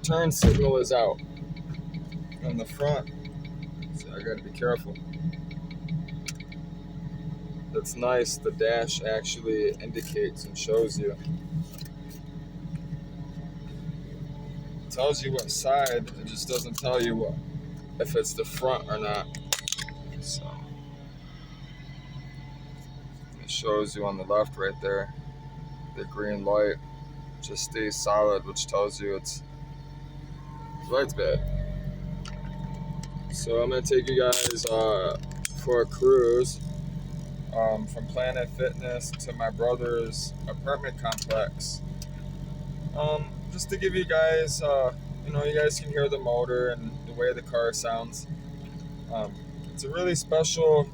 turn signal is out on the front, so I gotta be careful. That's nice. The dash actually indicates and shows you. It tells you what side, it just doesn't tell you what if it's the front or not. So it shows you on the left right there, the green light just stays solid, which tells you it's light's bad. So I'm gonna take you guys for a cruise from Planet Fitness to my brother's apartment complex. Just to give you guys, you guys can hear the motor and the way the car sounds. It's a really special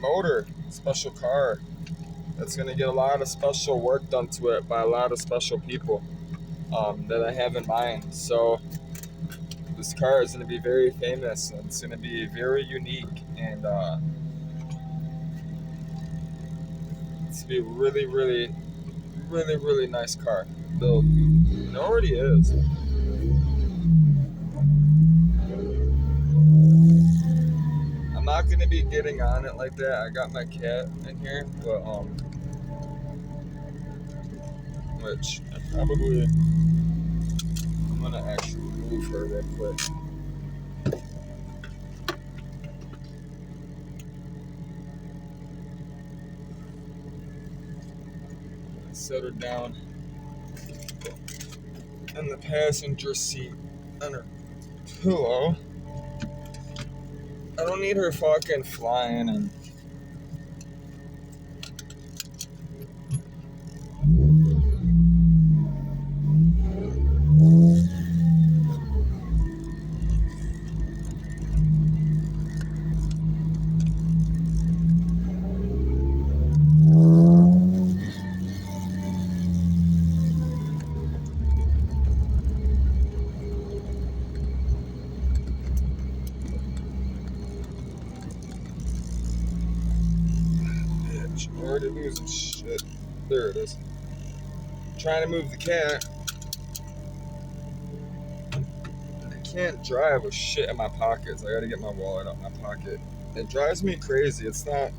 motor, special car. That's gonna get a lot of special work done to it by a lot of special people that I have in mind. So this car is going to be very famous, and it's going to be very unique, and it's going to be really, really, really, really nice car built. It already is. I'm not going to be getting on it like that. I got my cat in here, but which I'm going to actually move her real quick. Set her down in the passenger seat on her pillow. I don't need her fucking flying and already losing shit. There it is. Trying to move the cat. I can't drive with shit in my pockets. I gotta get my wallet out of my pocket. It drives me crazy. It's not,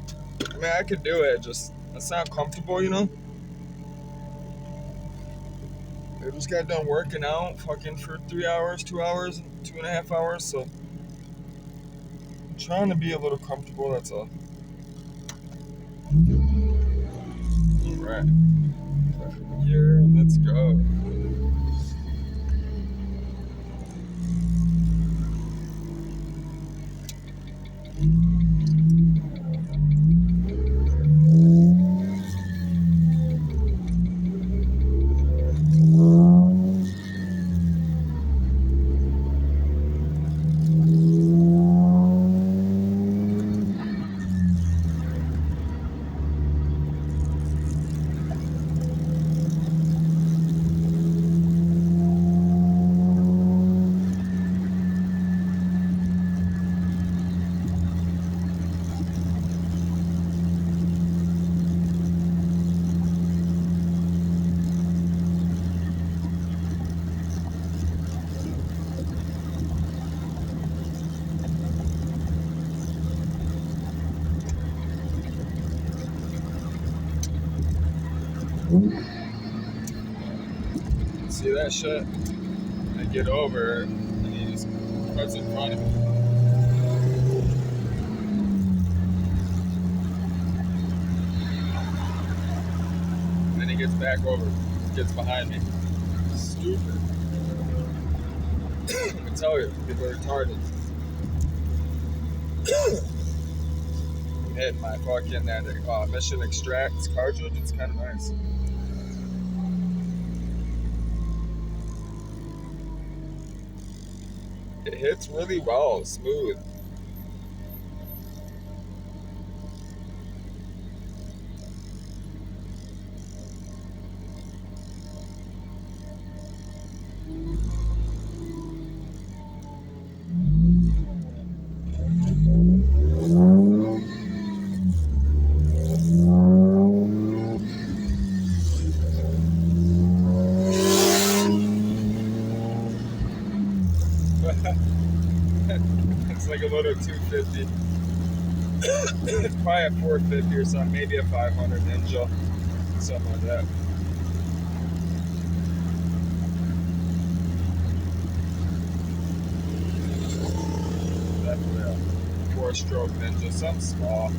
I mean, I could do it, just, it's not comfortable, you know? I just got done working out fucking for 3 hours, 2 hours, 2.5 hours, so I'm trying to be a little comfortable, that's all. Alright. Here, let's go. See that shit? I get over and he just cuts in front of me. And then he gets back over, gets behind me. Stupid. I can tell you, people are retarded. Hit my fucking that Mission Extract cartridge, it's kind of nice. It hits really well, smooth. But it's like a little 250. It's probably a 450 or something, maybe a 500 Ninja, something like that. Definitely a 4-stroke Ninja, something small.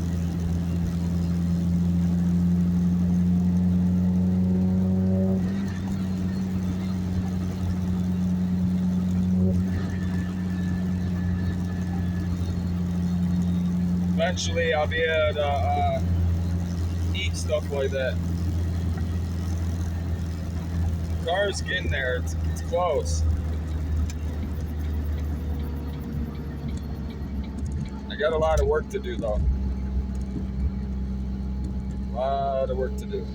Eventually, I'll be able to eat stuff like that. The car's getting there. It's close. I got a lot of work to do, though. A lot of work to do.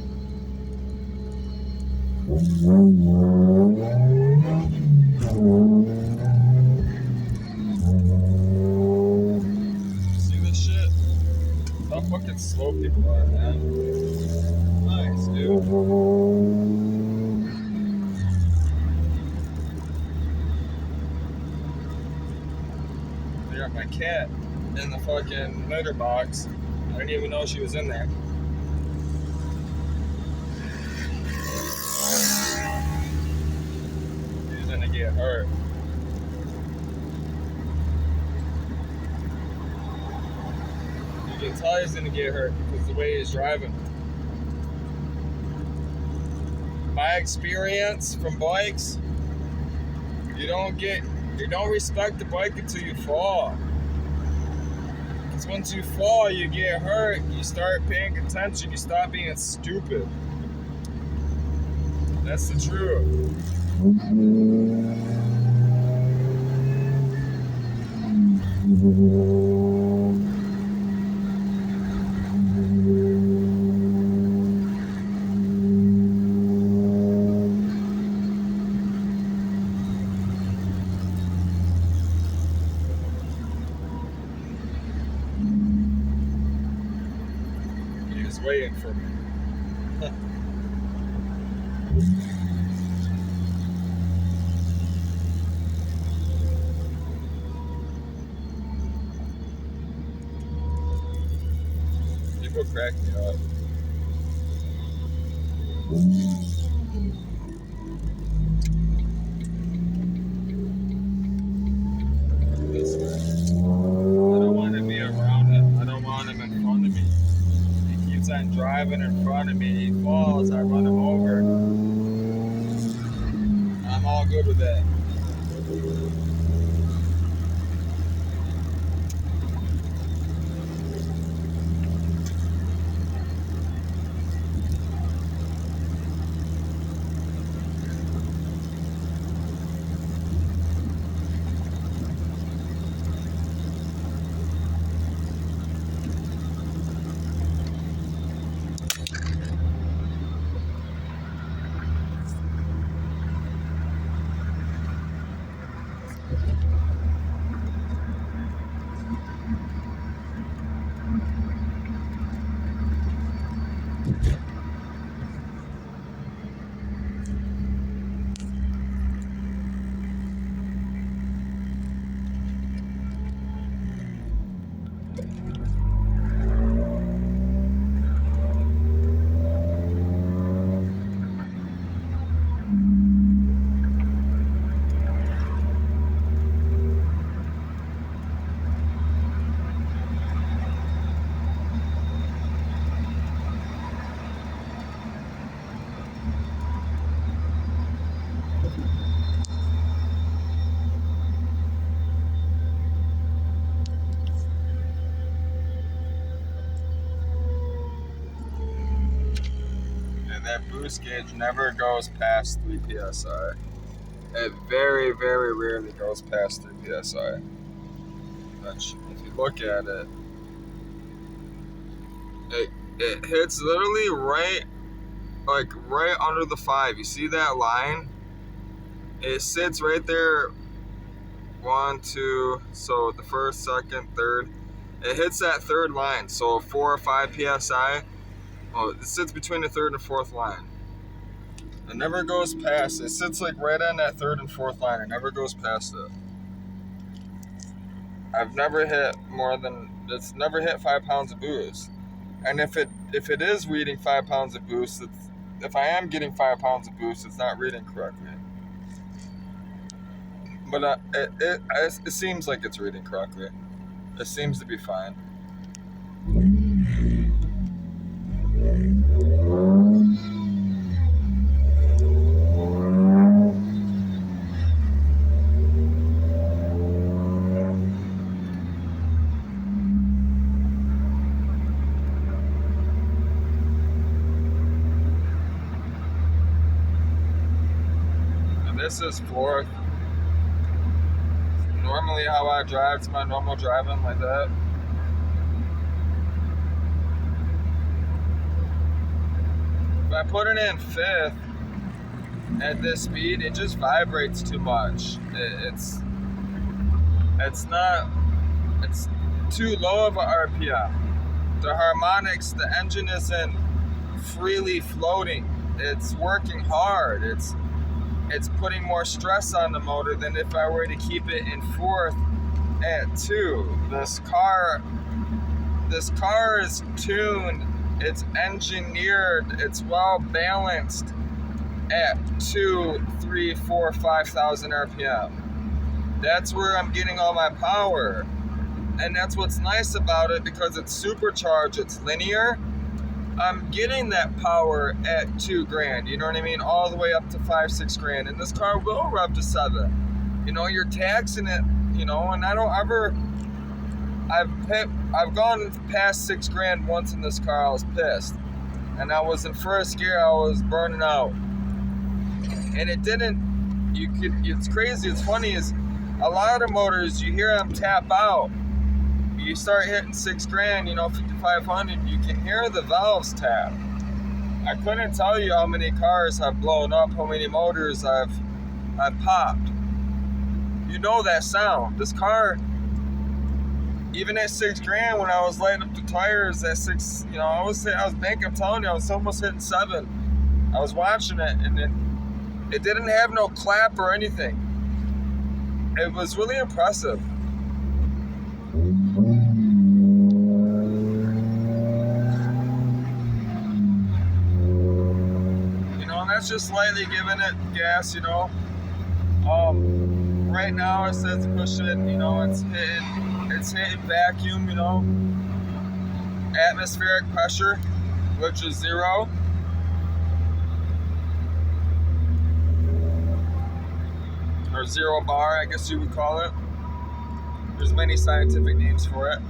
See this shit? How fucking slow people are, man. Nice, dude. I got my cat in the fucking litter box. I didn't even know she was in there. She's gonna get hurt. You can tell he's gonna get hurt because the way he's driving. My experience from bikes, you don't respect the bike until you fall. Because once you fall, you get hurt, you start paying attention, you stop being stupid. That's the truth. He was waiting for me. People crack me up. This way. I don't want to be around him. I don't want him in front of me. He keeps on driving in front of me. He falls. I run him over. I'm all good with that. That boost gauge never goes past 3 psi. It very, very rarely goes past 3 psi. Which, if you look at it, it hits literally right under the 5. You see that line? It sits right there. 1, 2. So the first, second, third. It hits that third line. So 4 or 5 psi. Oh, it sits between the third and fourth line. It never goes past. It sits like right on that third and fourth line. It never goes past it. I've never hit it's never hit 5 pounds of boost. And if it is reading 5 pounds of boost, if I am getting 5 pounds of boost, it's not reading correctly. But it seems like it's reading correctly. It seems to be fine. And this is fourth. Normally how I drive, it's my normal driving like that. If I put it in fifth at this speed, it just vibrates too much. It's too low of a RPM. The harmonics, the engine isn't freely floating. It's working hard. It's putting more stress on the motor than if I were to keep it in fourth at 2. This car is tuned, it's engineered, it's well balanced at 2, 3, 4, 5,000 RPM. That's where I'm getting all my power. And that's what's nice about it, because it's supercharged, it's linear. I'm getting that power at $2,000, you know what I mean? All the way up to $5-6 grand. And this car will rev to 7. You know, you're taxing it, you know, and I don't ever, I've gone past $6 grand once in this car. I was pissed. And I was in first gear, I was burning out. And it didn't, it's crazy, it's funny, is a lot of motors, you hear them tap out. You start hitting $6 grand, you know, 5,500, you can hear the valves tap. I couldn't tell you how many cars have blown up, how many motors I've popped. You know that sound. This car, even at $6 grand, when I was lighting up the tires at 6, you know, I was banking. I'm telling you, I was almost hitting 7. I was watching it, and it didn't have no clap or anything. It was really impressive. That's just slightly giving it gas, you know. Right now it says push it, you know, it's hitting vacuum, you know. Atmospheric pressure, which is 0. Or 0 bar, I guess you would call it. There's many scientific names for it.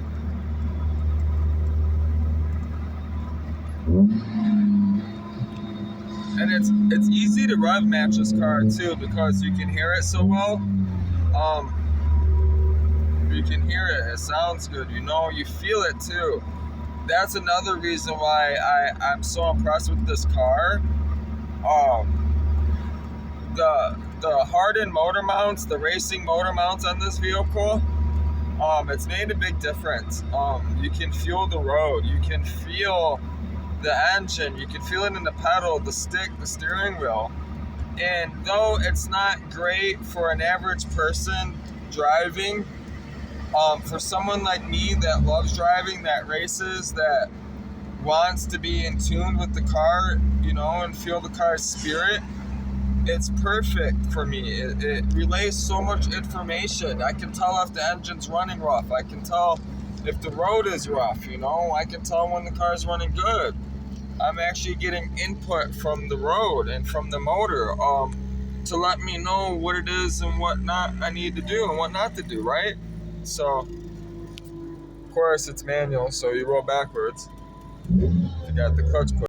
And it's easy to rev match this car too, because you can hear it so well. You can hear it. It sounds good. You know, you feel it too. That's another reason why I'm so impressed with this car. The hardened motor mounts, the racing motor mounts on this vehicle, it's made a big difference. You can feel the road. You can feel the engine, you can feel it in the pedal, the stick, the steering wheel. And though it's not great for an average person driving, for someone like me that loves driving, that races, that wants to be in tune with the car, you know, and feel the car's spirit, it's perfect for me. It relays so much information. I can tell if the engine's running rough. I can tell if the road is rough, you know. I can tell when the car's running good. I'm actually getting input from the road and from the motor to let me know what it is and what not I need to do and what not to do, right? So, of course, it's manual, so you roll backwards. You got the clutch push.